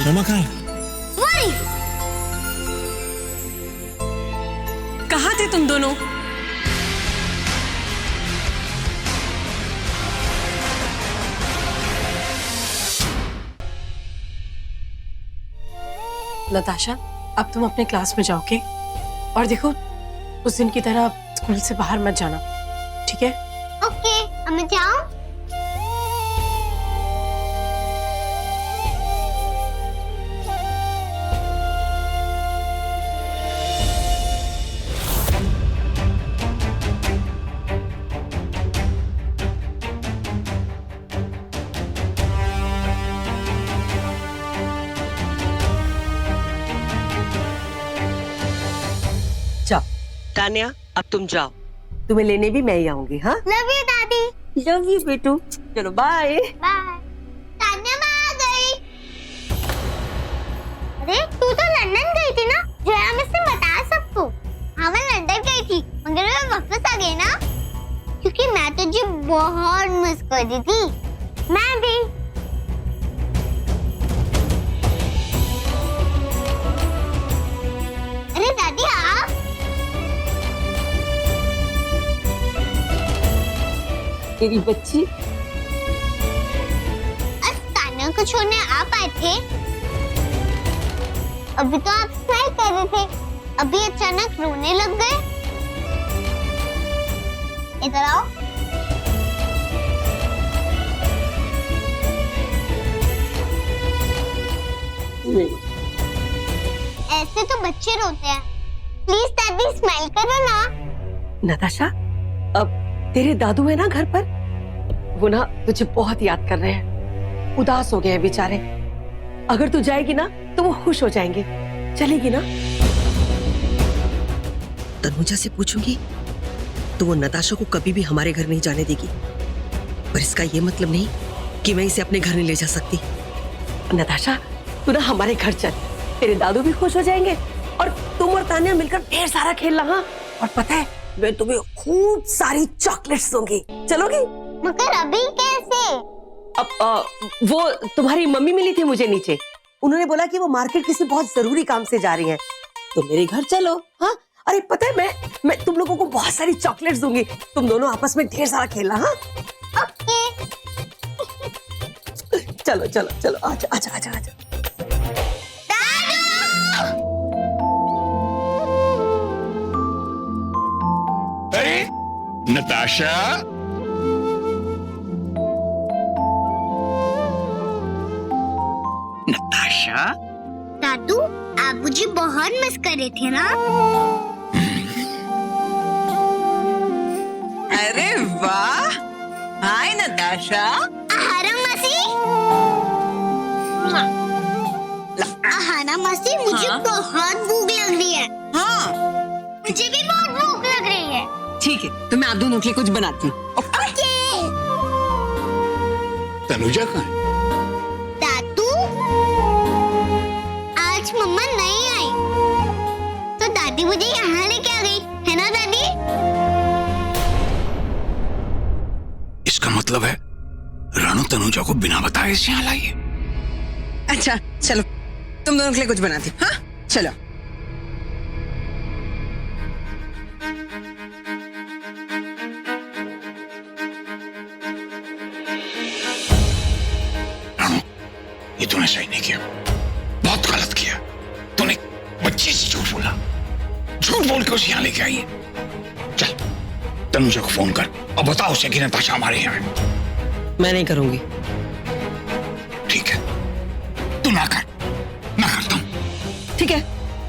मम्मा कहाँ है? वही। कहाँ थे तुम दोनों? नताशा, अब तुम अपने क्लास में जाओगे और देखो उस दिन की तरह स्कूल से बाहर मत जाना, ठीक है? ओके, अब मैं जाऊं? जाओ तान्या, अब तुम जाओ, तुम्हें लेने भी मैं ही आऊंगी। हाँ, लव यू दादी। लव यू बेटू, चलो बाय बाय। तान्या मैं आ गई। अरे तू तो लंदन गई थी ना? जया मैं से बता सबको। हाँ मैं लंदन गई थी, मगर मैं वापस आ गई ना, क्योंकि मैं तुझे बहुत मिस कर रही थी। मैं भी। अरे दादी आप मेरी बच्ची। आज तान्या को छोड़ने आप आए थे। अभी तो आप स्माइल कर रहे थे, अभी अचानक रोने लग गए। इधर आओ। ऐसे तो बच्चे रोते हैं। प्लीज दादी स्माइल करो ना। नताशा, अब तेरे दादू है ना घर पर, वो ना तुझे बहुत याद कर रहे हैं, उदास हो गए हैं बेचारे। अगर तू जाएगी ना तो वो खुश हो जाएंगे। चलेगी ना? तनुजा से पूछूंगी तो वो नताशा को कभी भी हमारे घर नहीं जाने देगी, पर इसका ये मतलब नहीं कि मैं इसे अपने घर नहीं ले जा सकती। नताशा, तू ना हमारे घर चल, तेरे दादू भी खुश हो जाएंगे और तुम और तान्या मिलकर ढेर सारा खेलना। हाँ, और पता है मैं तुम्हें खूब सारी चॉकलेट्स दूंगी। चलोगी? मगर अभी कैसे? अब वो तुम्हारी मम्मी मिली थी मुझे नीचे, उन्होंने बोला कि वो मार्केट किसी बहुत जरूरी काम से जा रही हैं, तो मेरे घर चलो। हाँ, अरे पता है मैं तुम लोगों को बहुत सारी चॉकलेट्स दूंगी, तुम दोनों आपस में ढेर सारा खेलना। हाँ, ओके। चलो चलो चलो, आजा आजा आजा आजा। अरे नताशा, नताशा, दादू आप मुझे बहुत मिस कर रहे थे ना? अरे वाह, हाय नताशा। आहारा मासी। आहारा मासी, मुझे बहुत भूख लग रही है। हाँ मुझे भी बहुत भूख लग रही है। ठीक है, तो मैं आप दोनों के लिए कुछ बनाती हूँ। ओके। तनुजा कहाँ है? दादू आज मम्मा नहीं आई, तो दादी मुझे यहाँ लेके आ गई है ना दादी? इसका मतलब है रानू तनुजा को बिना बताए इसे यहाँ लाई है। अच्छा चलो, तुम दोनों के लिए कुछ बनाती हूँ। हाँ चलो। रानू, ये तूने सही नहीं किया, बहुत गलत किया। तूने बच्ची से झूठ बोला, झूठ बोल के उसे यहाँ लेके आई है। चल तनुजा को फोन कर और बताओ उसे कि नताशा हमारे यहाँ है। मैं नहीं करूंगी। ठीक है, तू ना कर, मैं करता हूँ। ठीक है,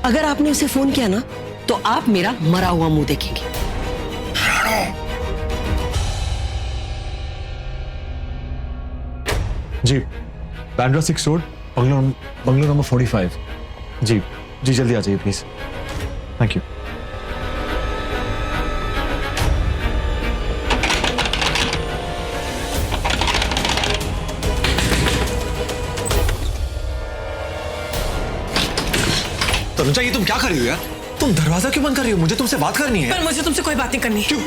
अगर आपने उसे फोन किया ना तो आप मेरा मरा हुआ मुंह देखेंगे। रानू, जी, बैंड्रा 6 रोड, बंगलो नंबर 45। जी जी, जल्दी आ जाइए प्लीज। Thank you. तनुजा, ये तुम क्या कर रही हो यार? तुम दरवाजा क्यों बंद कर रही हो? मुझे तुमसे बात करनी है। पर मुझे तुमसे कोई बात नहीं करनी। क्यों?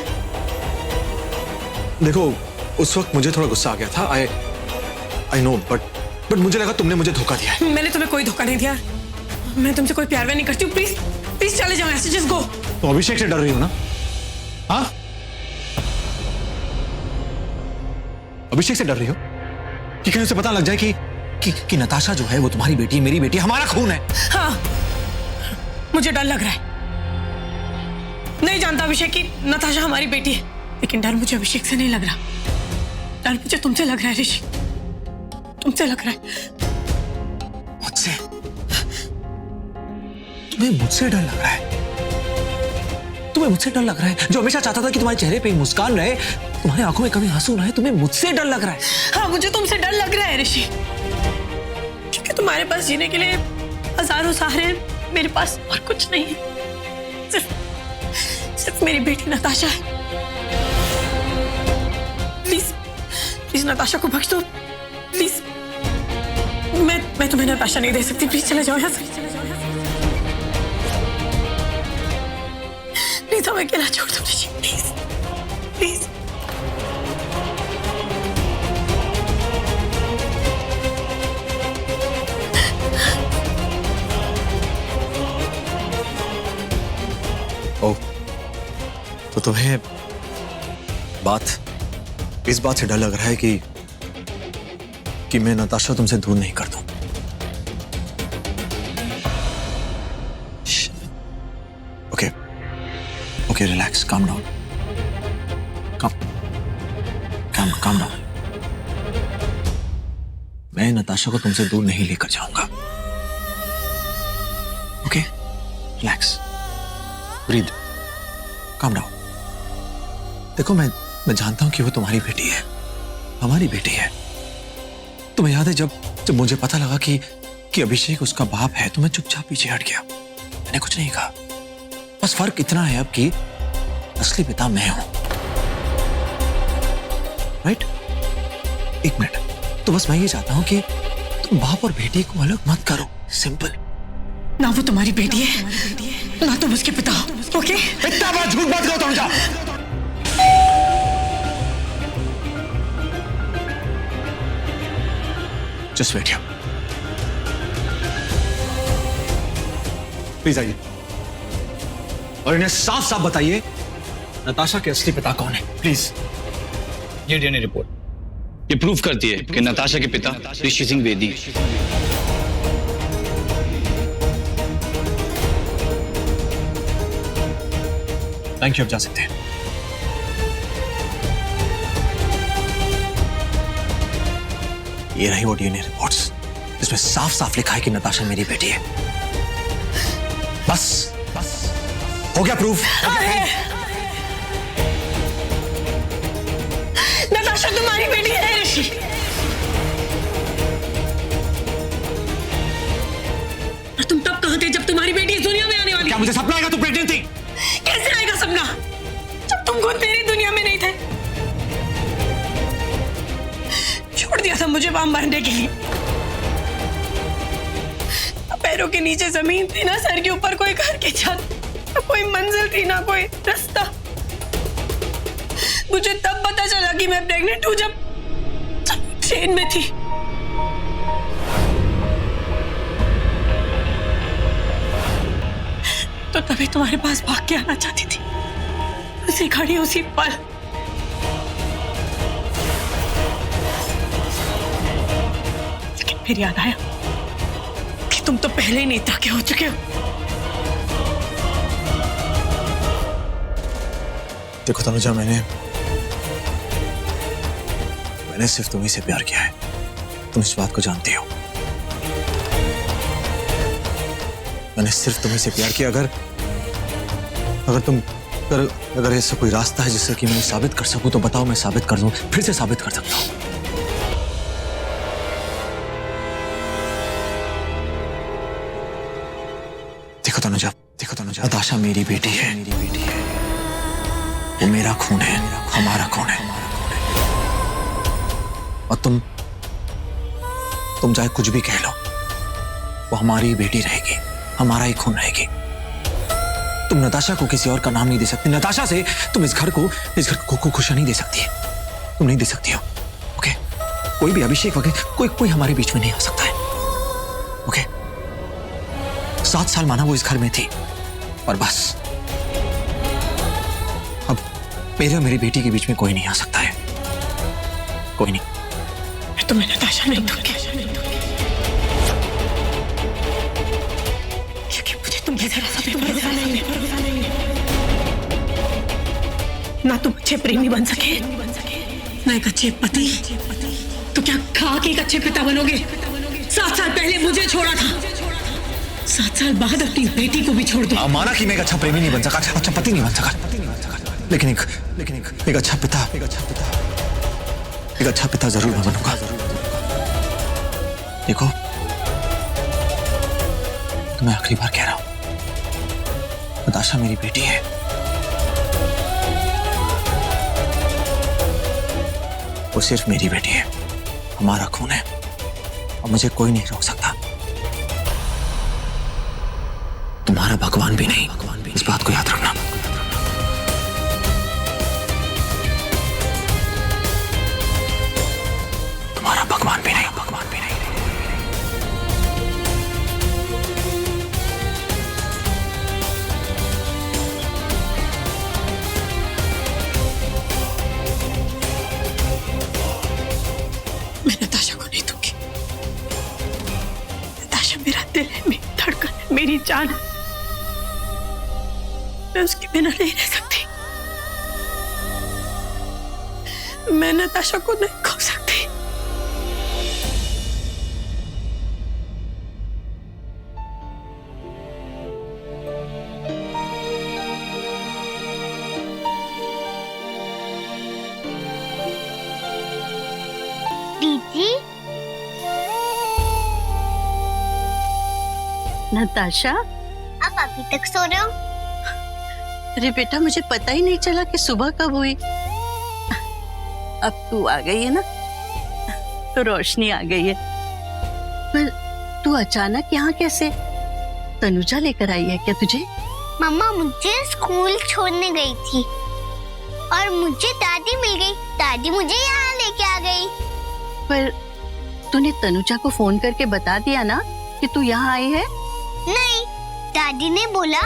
देखो, उस वक्त मुझे थोड़ा गुस्सा आ गया था। आई नो, बट बट मुझे लगा तुमने मुझे धोखा दिया है। मैंने तुम्हें कोई धोखा नहीं दिया। मैं तुमसे कोई प्यार नहीं करती हूँ। प्लीज प्लीज चले जाओ ऐसे, जस्ट गो। तो अभिषेक से डर रही हो ना? हाँ, अभिषेक से डर रही हो कि कहीं उसे पता लग जाए कि नताशा जो है वो तुम्हारी बेटी है, मेरी बेटी है, हमारा खून है। हाँ, मुझे डर लग रहा है। नहीं जानता अभिषेक कि नताशा हमारी बेटी है, लेकिन डर मुझे अभिषेक से नहीं लग रहा। डर मुझे तुमसे लग रहा है ऋषि, तुमसे लग रहा है। मुझसे? तुम्हें मुझसे डर लग रहा है? तुम्हें मुझसे डर लग रहा है? जो हमेशा चाहता था कि तुम्हारे चेहरे पे मुस्कान रहे, तुम्हारी आंखों में कभी आंसू ना आए, तुम्हें मुझसे डर लग रहा है? हाँ, मुझे तुमसे डर लग रहा है ऋषि, क्योंकि तुम्हारे पास जीने के लिए हजारों सहारे हैं, मेरे पास और कुछ नहीं है। सिर्फ मेरी बेटी नताशा है। प्लीज प्लीज नताशा को बख्श दो, प्लीज। मैं तुम्हें नताशा नहीं दे सकती। प्लीज चले जाओ यहाँ से, प्लीज हमें अकेला छोड़ दो ऋषि, प्लीज प्लीज। ओ, तो तुम्हें इस बात से डर लग रहा है कि मैं नताशा तुमसे दूर नहीं कर दूं। Okay, relax, calm down, calm down. मैं नताशा को तुमसे दूर नहीं लेकर जाऊंगा। Okay, relax, breathe, calm down. देखो, मैं जानता हूं कि वो तुम्हारी बेटी है, हमारी बेटी है। तुम्हें याद है जब मुझे पता लगा कि अभिषेक उसका बाप है, तो मैं चुपचाप पीछे हट गया, मैंने कुछ नहीं कहा। बस फर्क इतना है अब कि असली पिता मैं हूं, राइट? एक मिनट, तो बस मैं ये चाहता हूं कि तुम बाप और बेटी को अलग मत करो, सिंपल। ना वो तुम्हारी बेटी है, ना तुम उसके पिता हो, ओके? इतना बड़ा झूठ मत कहो तुम। जा, जस्ट वेट हियर, प्लीज आइए और इन्हें साफ साफ बताइए नताशा के असली पिता कौन है, प्लीज। ये डीएनए रिपोर्ट ये प्रूव करती है कि नताशा के पिता ऋषि सिंह बेदी है। थैंक यू, आप जा सकते हैं। ये रही वो डीएनए रिपोर्ट्स जिसमें साफ साफ लिखा है कि नताशा मेरी बेटी है। बस हो गया प्रूफ। नताशा तुम्हारी बेटी है ऋषि। और तुम तब कहाँ थे जब तुम्हारी बेटी इस दुनिया में आने वाली? क्या मुझे सपना आएगा तुम प्रेग्नेंट थी? कैसे आएगा सपना जब तुम खुद मेरी दुनिया में नहीं थे? छोड़ दिया था मुझे वहां मरने के लिए। पैरों के नीचे जमीन थी ना, सर के ऊपर कोई घर की छत, कोई मंजिल थी ना कोई रास्ता। मुझे तब पता चला कि मैं प्रेग्नेंट हूं जब ट्रेन में थी। तो तभी तुम्हारे पास भाग के आना चाहती थी, उसी घड़ी उसी पल। लेकिन फिर याद आया कि तुम तो पहले ही नेता के हो चुके हो। देखो तनुजा, मैंने सिर्फ तुम्ही से प्यार किया है, तुम इस बात को जानती हो। मैंने सिर्फ तुम्ही से प्यार किया। अगर ऐसा कोई रास्ता है जिससे कि मैं साबित कर सकूं तो बताओ, मैं साबित कर दूं, फिर से साबित कर सकता हूं। देखो तनुजा, नताशा मेरी बेटी है, वो मेरा खून है, हमारा खून है। और तुम चाहे कुछ भी कह लो, वो हमारी बेटी रहेगी, हमारा ही खून रहेगी। तुम नताशा को किसी और का नाम नहीं दे सकती। नताशा से तुम इस घर को खुशियां नहीं दे सकती है, तुम नहीं दे सकती हो। ओके, कोई भी अभिषेक वगैरह कोई हमारे बीच में नहीं आ सकता है। ओके 7 साल माना वो इस घर में थी और बस अब मेरे और मेरी बेटी के बीच में कोई नहीं आ सकता है, कोई नहीं। मैं तुम्हें नताशा नहीं दूंगी क्योंकि मुझे तुम पे जरा सा भी भरोसा नहीं है। ना तुम अच्छे प्रेमी बन सके ना एक अच्छे पति, तो क्या खा के एक अच्छे पिता बनोगे? 7 साल पहले मुझे छोड़ा था, 7 साल बाद अपनी बेटी को भी छोड़ दो। माना कि मैं एक अच्छा प्रेमी नहीं बन सका, अच्छा पति नहीं बन सका, लेकिन एक अच्छा पिता, एक अच्छा पिता जरूर मैं बनूंगा। देखो तो मैं आखिरी बार कह रहा हूं, नताशा मेरी बेटी है। वो सिर्फ मेरी बेटी है, हमारा खून है और मुझे कोई नहीं रोक सकता, तुम्हारा भगवान भी नहीं। इस बात को याद रखना। तुम्हारा भगवान भी नहीं। मैं नताशा को नहीं दूंगी। नताशा मेरा दिल है, मेरी धड़कन है, मेरी जान है। मैं उसके बिना नहीं रह सकती। मैं नताशा को नहीं खो सकती। दीदी नताशा, आप अभी तक सो रहे हो? अरे बेटा मुझे पता ही नहीं चला कि सुबह कब हुई। अब तू आ गई है ना, तो रोशनी आ गई है। पर तू अचानक यहाँ कैसे? तनुजा लेकर आई है क्या तुझे? मम्मा मुझे स्कूल छोड़ने गई थी और मुझे दादी मिल गई। दादी मुझे यहाँ लेके आ गई। पर तूने तनुजा को फोन करके बता दिया ना कि तू यहाँ आई है? नहीं, दादी ने बोला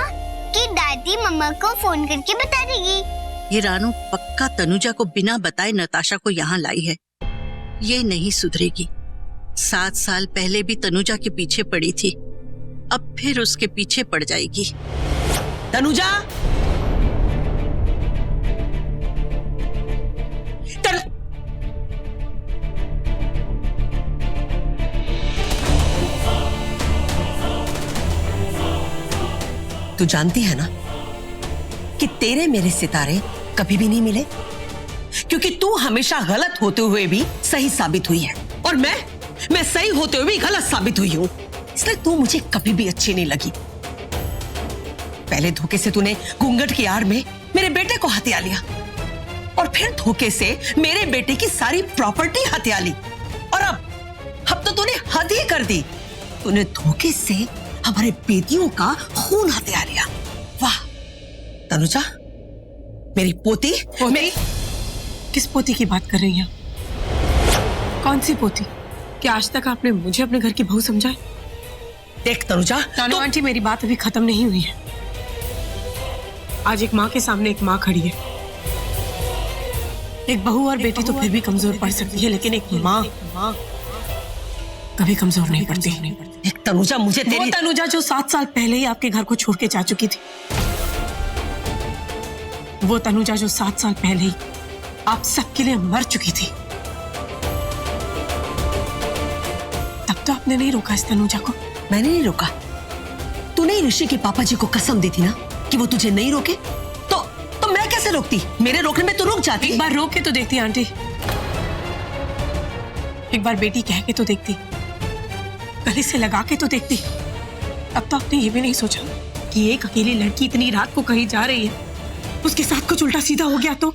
कि दादी मम्मा को फोन करके बता देगी। ये रानू पक्का तनुजा को बिना बताए नताशा को यहाँ लाई है। ये नहीं सुधरेगी। 7 साल पहले भी तनुजा के पीछे पड़ी थी, अब फिर उसके पीछे पड़ जाएगी। तनुजा, तू जानती है ना कि तेरे मेरे सितारे कभी भी नहीं मिले, क्योंकि तू हमेशा गलत होते हुए भी सही साबित हुई है और मैं सही होते हुए भी गलत साबित हुई हूं। इसलिए तू मुझे कभी भी अच्छी नहीं लगी। पहले धोखे से तूने घूंघट की आड़ में मेरे बेटे को हथिया लिया और फिर धोखे से मेरे बेटे की सारी प्रॉपर्टी हथिया ली और अब तो तूने हद ही कर दी। तूने धोखे से हमारे बेटियों का खून हथिया लिया। वाह तनुजा, मेरी पोती। मेरी किस पोती की बात कर रही हैं? कौन सी पोती? क्या आज तक आपने मुझे अपने घर की बहू समझा है? देख तनुजा, तानू आंटी, मेरी बात अभी खत्म नहीं हुई है। आज एक माँ के सामने एक माँ खड़ी है। एक बहू और बेटी तो फिर भी कमजोर पड़ सकती है, लेकिन एक माँ कभी कमजोर नहीं पड़ती। एक तनुजा, मुझे तेरी वो तनुजा जो 7 साल पहले ही आपके घर को छोड़ के जा चुकी थी, वो तनुजा जो 7 साल पहले ही आप सबके लिए मर चुकी थी। तब तो आपने नहीं रोका इस तनुजा को। मैंने नहीं रोका। तूने ही ऋषि के पापा जी को कसम दी थी ना कि वो तुझे नहीं रोके, तो मैं कैसे रोकती? मेरे रोकने में तो रुक जाती। एक बार रोक के तो देखती आंटी, एक बार बेटी कह के तो देखती, गले से लगा के तो देखती। अब तो आपने ये भी नहीं सोचा कि एक अकेली लड़की इतनी रात को कहीं जा रही है, उसके साथ कुछ उल्टा सीधा हो गया तो